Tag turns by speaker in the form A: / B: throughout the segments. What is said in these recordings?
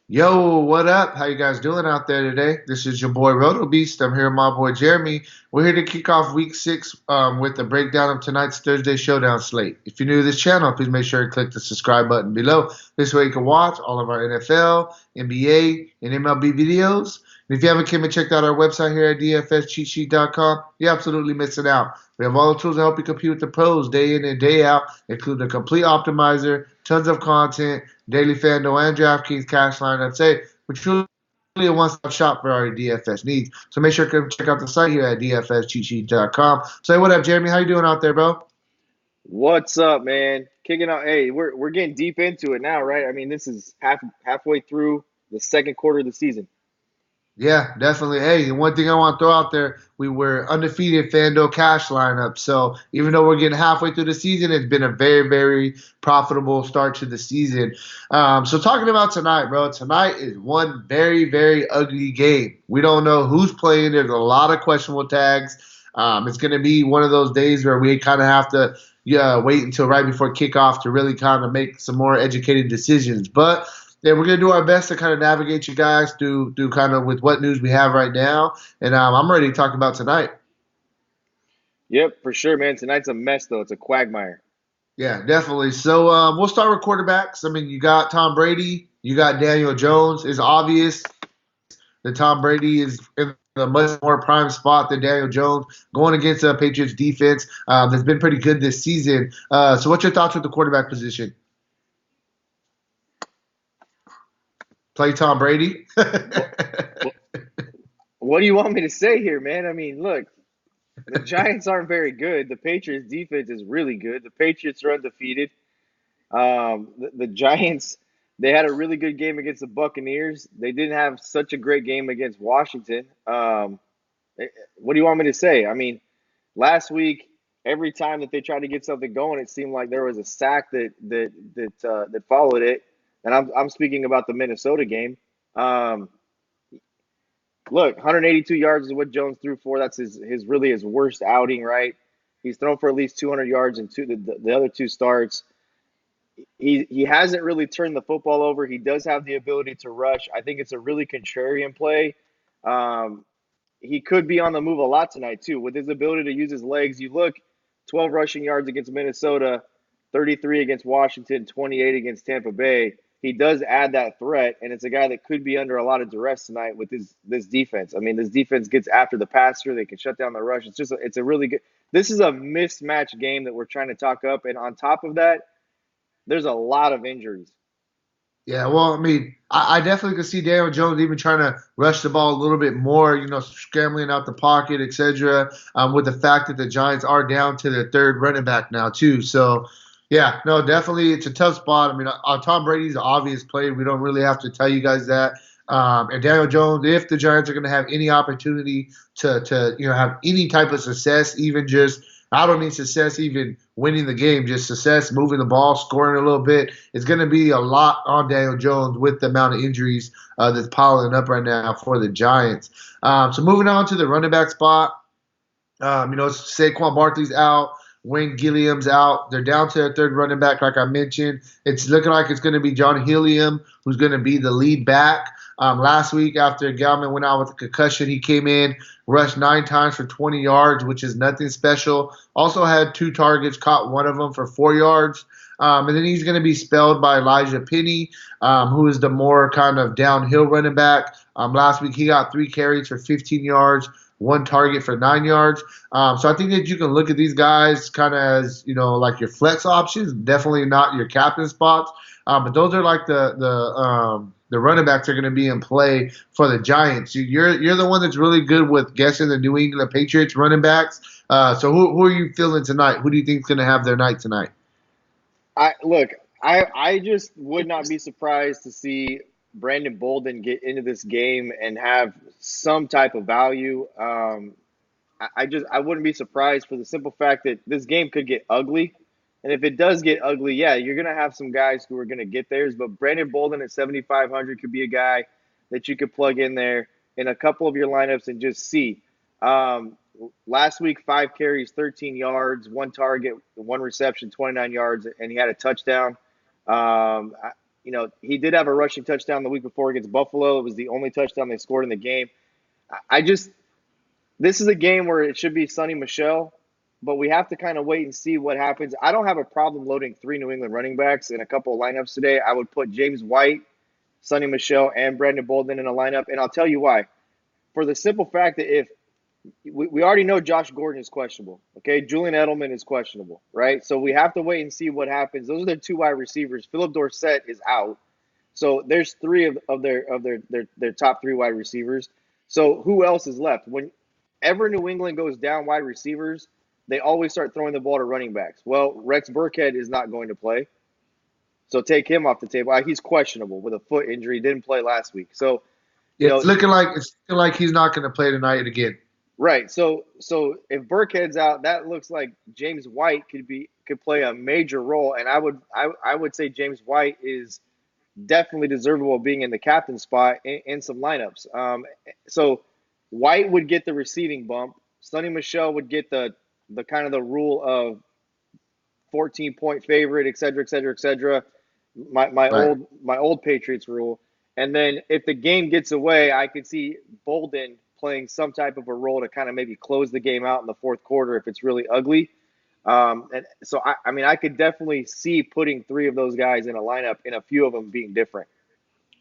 A: Yo, what up? How you guys doing out there today? This is your boy Roto Beast. I'm here with my boy Jeremy. We're here to kick off week six with a breakdown of tonight's Thursday Showdown slate. If you're new to this channel, please make sure to click the subscribe button below. This way you can watch all of our NFL, NBA, and MLB videos. And if you haven't came and checked out our website here at dfscheatsheet.com, you're absolutely missing out. We have all the tools to help you compete with the pros day in and day out, including a complete optimizer, tons of content, daily FanDuel and DraftKings cash lineups. Hey, we're truly a one-stop shop for our DFS needs. So make sure to check out the site here at dfscheatsheet.com. So hey, what up, Jeremy? How you doing out there, bro?
B: What's up, man? Kicking out. Hey, we're getting deep into it now, right? I mean, this is halfway through the second quarter of the season.
A: Yeah, definitely. Hey, and one thing I want to throw out there, we were undefeated FanDuel cash lineup. So even though we're getting halfway through the season, it's been a very, very profitable start to the season. So talking about tonight, bro, tonight is one very, very ugly game. We don't know who's playing. There's a lot of questionable tags. It's going to be one of those days where we kind of have to wait until right before kickoff to really kind of make some more educated decisions. But yeah, we're gonna do our best to kind of navigate you guys through kind of with what news we have right now, and I'm ready to talk about tonight.
B: Yep, for sure, man. Tonight's a mess, though. It's a quagmire.
A: Yeah, definitely. So we'll start with quarterbacks. I mean, you got Tom Brady, you got Daniel Jones. It's obvious that Tom Brady is in a much more prime spot than Daniel Jones going against the Patriots defense that's been pretty good this season. So, what's your thoughts with the quarterback position? Play Tom Brady?
B: What, what, what do you want me to say here, man? I mean, look, the Giants aren't very good. The Patriots defense is really good. The Patriots are undefeated. The Giants, they had a really good game against the Buccaneers. They didn't have such a great game against Washington. What do you want me to say? I mean, last week, every time that they tried to get something going, it seemed like there was a sack that followed it. And I'm speaking about the Minnesota game. Um, Look, 182 yards is what Jones threw for. That's his really his worst outing, right? He's thrown for at least 200 yards in the other two starts. He hasn't really turned the football over. He does have the ability to rush. I think it's a really contrarian play. Um, he could be on the move a lot tonight too, with his ability to use his legs. You look, 12 rushing yards against Minnesota, 33 against Washington, 28 against Tampa Bay. He does add that threat, and it's a guy that could be under a lot of duress tonight with this defense. I mean, this defense gets after the passer. They can shut down the rush. It's a really good. This is a mismatched game that we're trying to talk up, and on top of that, there's a lot of injuries.
A: Yeah, well, I mean, I definitely could see Daniel Jones even trying to rush the ball a little bit more, scrambling out the pocket, etc. With the fact that the Giants are down to their third running back now too. So, yeah, no, definitely it's a tough spot. I mean, Tom Brady's an obvious play. We don't really have to tell you guys that. And Daniel Jones, if the Giants are going to have any opportunity to have any type of success, even just I don't need success even winning the game, just success moving the ball, scoring a little bit. It's going to be a lot on Daniel Jones with the amount of injuries that's piling up right now for the Giants. So moving on to the running back spot, Saquon Barkley's out. Wayne Gilliam's out. They're down to their third running back, like I mentioned. It's looking like it's going to be John Hilliam, who's going to be the lead back. Last week, after Gallman went out with a concussion, he came in, rushed 9 times for 20 yards, which is nothing special. Also had 2 targets, caught one of them for 4 yards. And then he's going to be spelled by Elijah Penny, who is the more kind of downhill running back. Last week, he got 3 carries for 15 yards, 1 target for 9 yards. So I think that you can look at these guys kind of as like your flex options, definitely not your captain spots. But those are like the running backs are going to be in play for the Giants. You're the one that's really good with guessing the New England Patriots running backs. So who are you feeling tonight? Who do you think is going to have their night tonight?
B: I look, I just would not be surprised to see Brandon Bolden get into this game and have some type of value. I wouldn't be surprised for the simple fact that this game could get ugly. And if it does get ugly, yeah, you're gonna have some guys who are gonna get theirs. But Brandon Bolden at 7,500 could be a guy that you could plug in there in a couple of your lineups and just see. Um, Last week, 5 carries, 13 yards, 1 target, 1 reception, 29 yards, and he had a touchdown. Um, he did have a rushing touchdown the week before against Buffalo. It was the only touchdown they scored in the game. I just This is a game where it should be Sonny Michel, but we have to kind of wait and see what happens. I don't have a problem loading three New England running backs in a couple of lineups today. I would put James White, Sonny Michel, and Brandon Bolden in a lineup, and I'll tell you why. For the simple fact that if we already know Josh Gordon is questionable, okay? Julian Edelman is questionable, right? So we have to wait and see what happens. Those are the two wide receivers. Philip Dorsett is out. So there's three of their top three wide receivers. So who else is left? Whenever New England goes down wide receivers, they always start throwing the ball to running backs. Well, Rex Burkhead is not going to play. So take him off the table. He's questionable with a foot injury. Didn't play last week. So, you
A: Yeah,
B: know,
A: it's looking like he's not going to play tonight again.
B: right. So if Burkhead's out, that looks like James White could play a major role. And I would say James White is definitely deservable of being in the captain spot in some lineups. So White would get the receiving bump. Sonny Michel would get the kind of the rule of 14-point favorite, et cetera, et cetera, et cetera. My
A: Right.
B: old Patriots rule. And then if the game gets away, I could see Bolden playing some type of a role to kind of maybe close the game out in the fourth quarter if it's really ugly. And so I mean I could definitely see putting three of those guys in a lineup and a few of them being different.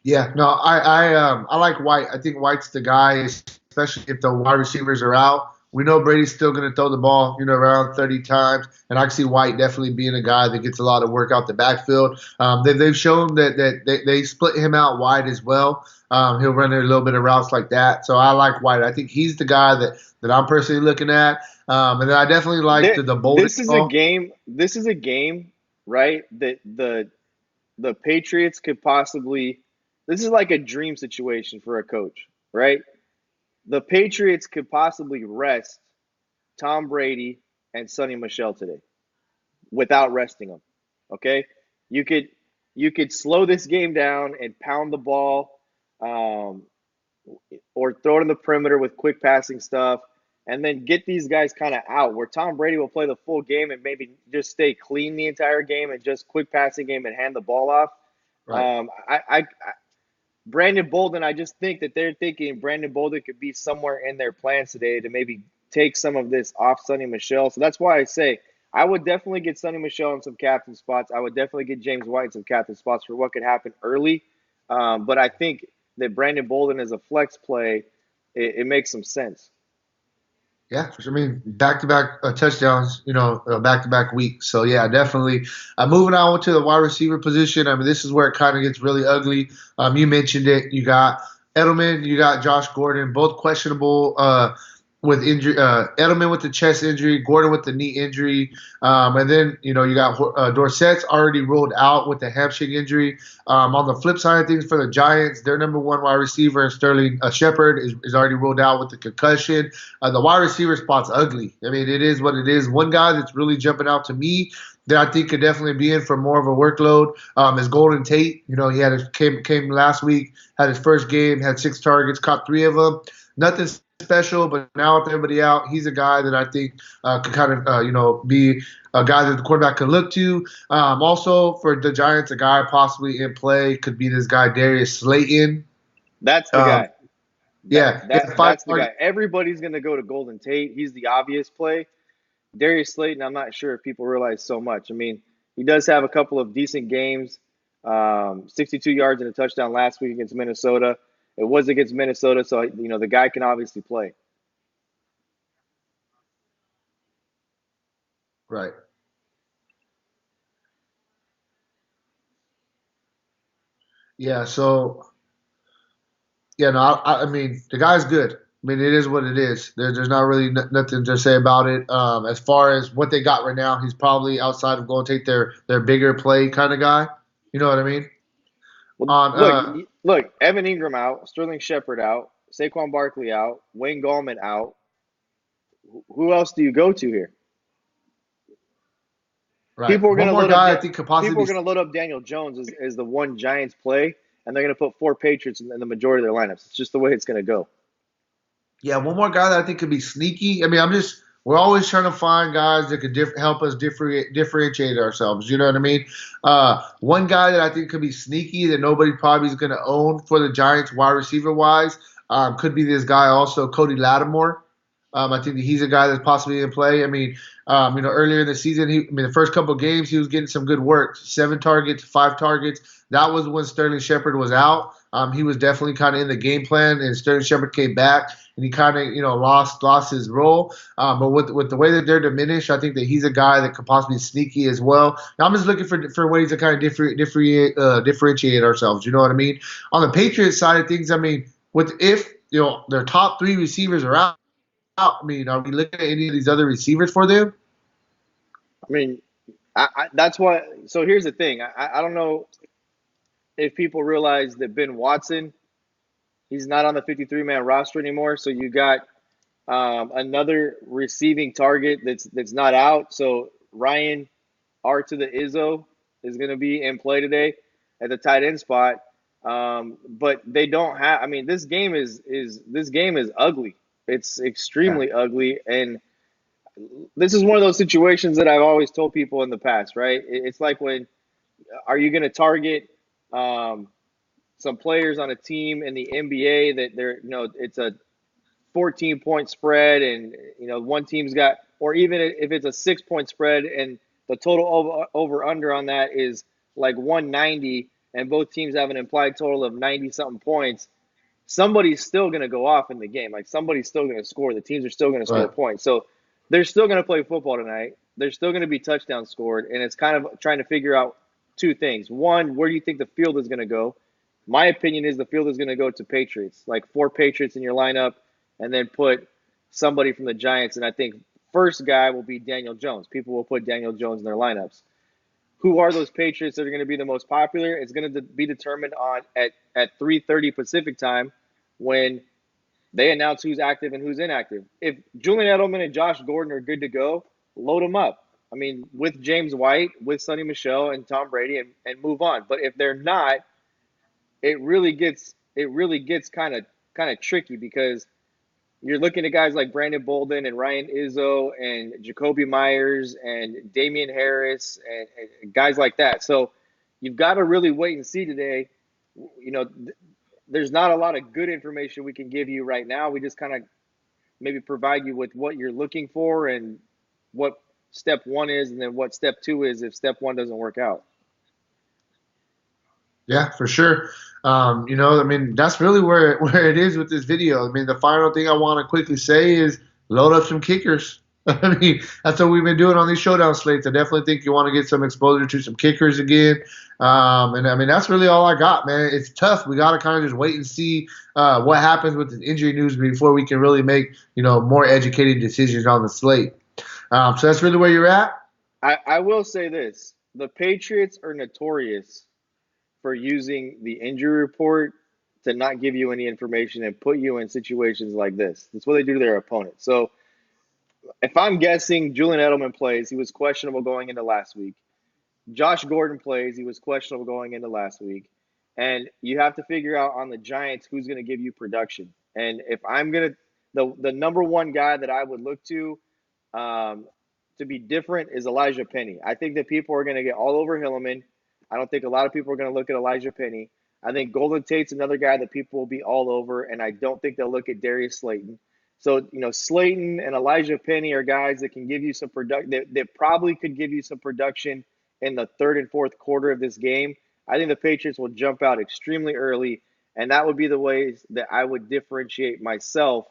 A: Yeah, no, I like White. I think White's the guy, especially if the wide receivers are out. We know Brady's still going to throw the ball, around 30 times, and I can see White definitely being a guy that gets a lot of work out the backfield. They've shown that they split him out wide as well. He'll run a little bit of routes like that. So I like White. I think he's the guy that I'm personally looking at. And then I definitely like the Bolden
B: This is a
A: call.
B: game. This is a game, right? That the Patriots could possibly. This is like a dream situation for a coach, right? The Patriots could possibly rest Tom Brady and Sonny Michel today without resting them. Okay, you could slow this game down and pound the ball, um, or throw it in the perimeter with quick passing stuff, and then get these guys kind of out where Tom Brady will play the full game and maybe just stay clean the entire game and just quick passing game and hand the ball off.
A: Right.
B: Brandon Bolden, I just think that they're thinking Brandon Bolden could be somewhere in their plans today to maybe take some of this off Sonny Michel. So that's why I say I would definitely get Sonny Michel in some captain spots. I would definitely get James White in some captain spots for what could happen early. But I think that Brandon Bolden as a flex play, it makes some sense.
A: Yeah, I mean, back-to-back touchdowns, back-to-back weeks. So yeah, definitely. Moving on to the wide receiver position. I mean, this is where it kind of gets really ugly. You mentioned it. You got Edelman, you got Josh Gordon, both questionable with injury. Edelman with the chest injury, Gordon with the knee injury, and then you got Dorsett's already ruled out with the hamstring injury. On the flip side of things, for the Giants, their number one wide receiver, Sterling Shepard, is already ruled out with the concussion. The wide receiver spot's ugly. I mean, it is what it is. One guy that's really jumping out to me that I think could definitely be in for more of a workload is Golden Tate. He came last week, had his first game, had 6 targets, caught 3 of them. Nothing special, but now with everybody out, he's a guy that I think could kind of be a guy that the quarterback could look to. Also for the Giants, a guy possibly in play could be this guy Darius Slayton.
B: That's the
A: Um,
B: guy.
A: yeah, he had five
B: That's the guy.
A: targets.
B: Everybody's going to go to Golden Tate. He's the obvious play. Darius Slayton, I'm not sure if people realize so much. I mean, he does have a couple of decent games. 62 yards and a touchdown last week against Minnesota. It was against Minnesota, so the guy can obviously play.
A: Right. Yeah. So yeah, no, I mean the guy's good. I mean, it is what it is. There's not really nothing to say about it. As far as what they got right now, he's probably outside of going to take their bigger play kind of guy. You know what I mean?
B: Well,
A: On
B: look, Evan Ingram out, Sterling Shepard out, Saquon Barkley out, Wayne Gallman out. Who else do you go to here?
A: Right.
B: People are going
A: One
B: to
A: more
B: load up.
A: guy I think could
B: People
A: possibly
B: are
A: be.
B: going to load up Daniel Jones as the one Giants play, and they're going to put four Patriots in the majority of their lineups. It's just the way it's going to go.
A: Yeah, one more guy that I think could be sneaky. I mean, I'm just We're always trying to find guys that could help us differentiate ourselves. You know what I mean? One guy that I think could be sneaky that nobody probably is going to own for the Giants, wide receiver wise, could be this guy also, Cody Lattimore. I think that he's a guy that's possibly in play. I mean, earlier in the season, the first couple of games, he was getting some good work. 7 targets, 5 targets. That was when Sterling Shepard was out. He was definitely kind of in the game plan, and Sterling Shepard came back, and he kind of, lost his role. But with the way that they're diminished, I think that he's a guy that could possibly be sneaky as well. Now, I'm just looking for ways to kind of differentiate ourselves. You know what I mean? On the Patriots side of things, I mean, if their top 3 receivers are out. I mean, are we looking at any of these other receivers for them?
B: I mean, that's why. So here's the thing. I don't know if people realize that Ben Watson, he's not on the 53-man roster anymore. So you got another receiving target that's not out. So Ryan R to the Izzo is going to be in play today at the tight end spot. But they don't have. I mean, this game is ugly. It's extremely ugly, and this is one of those situations that I've always told people in the past. Right? It's like when are you going to target some players on a team in the NBA that they're it's a 14-point spread, and one team's got, or even if it's a 6-point spread and the total over under on that is like 190, and both teams have an implied total of 90 something points, somebody's still going to go off in the game. Like somebody's still going to score. The teams are still going to score
A: Right.
B: points. So they're still going to play football tonight. There's still going to be touchdowns scored, and it's kind of trying to figure out 2 things. One, where do you think the field is going to go? My opinion is the field is going to go to Patriots, like 4 Patriots in your lineup, and then put somebody from the Giants. And I think first guy will be Daniel Jones. People will put Daniel Jones in their lineups. Who are those Patriots that are going to be the most popular? It's going to be determined at 3:30 Pacific time when they announce who's active and who's inactive. If Julian Edelman and Josh Gordon are good to go, load them up. I mean, with James White, with Sonny Michel and Tom Brady, and move on. But if they're not, it really gets kind of tricky because you're looking at guys like Brandon Bolden and Ryan Izzo and Jacoby Myers and Damian Harris and guys like that. So you've got to really wait and see today. There's not a lot of good information we can give you right now. We just kind of maybe provide you with what you're looking for and what step 1 is, and then what step 2 is if step 1 doesn't work out.
A: Yeah, for sure. I mean, that's really where it is with this video. I mean, the final thing I want to quickly say is load up some kickers. I mean, that's what we've been doing on these showdown slates. I definitely think you want to get some exposure to some kickers again. And I mean, that's really all I got, man. It's tough. We got to kind of just wait and see what happens with the injury news before we can really make, more educated decisions on the slate. So that's really where you're at.
B: I will say this. The Patriots are notorious for using the injury report to not give you any information and put you in situations like this. That's what they do to their opponent. So if I'm guessing, Julian Edelman plays. He was questionable going into last week. Josh Gordon plays. He was questionable going into last week. And you have to figure out on the Giants who's going to give you production. And if I'm going to, the number one guy that I would look to be different is Elijah Penny. I think that people are going to get all over Hillman. I don't think a lot of people are going to look at Elijah Penny. I think Golden Tate's another guy that people will be all over, and I don't think they'll look at Darius Slayton. So, Slayton and Elijah Penny are guys that can give you some production, that probably could give you some production in the third and fourth quarter of this game. I think the Patriots will jump out extremely early, and that would be the ways that I would differentiate myself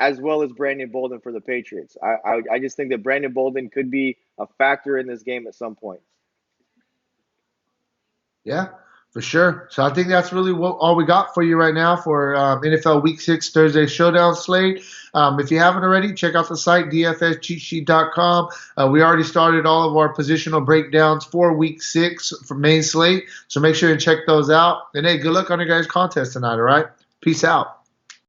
B: as well as Brandon Bolden for the Patriots. I just think that Brandon Bolden could be a factor in this game at some point.
A: Yeah, for sure. So I think that's really all we got for you right now for NFL Week 6 Thursday Showdown slate. If you haven't already, check out the site, dfscheatsheet.com. We already started all of our positional breakdowns for Week 6 for main slate, so make sure to check those out. And hey, good luck on your guys' contest tonight, all right? Peace out.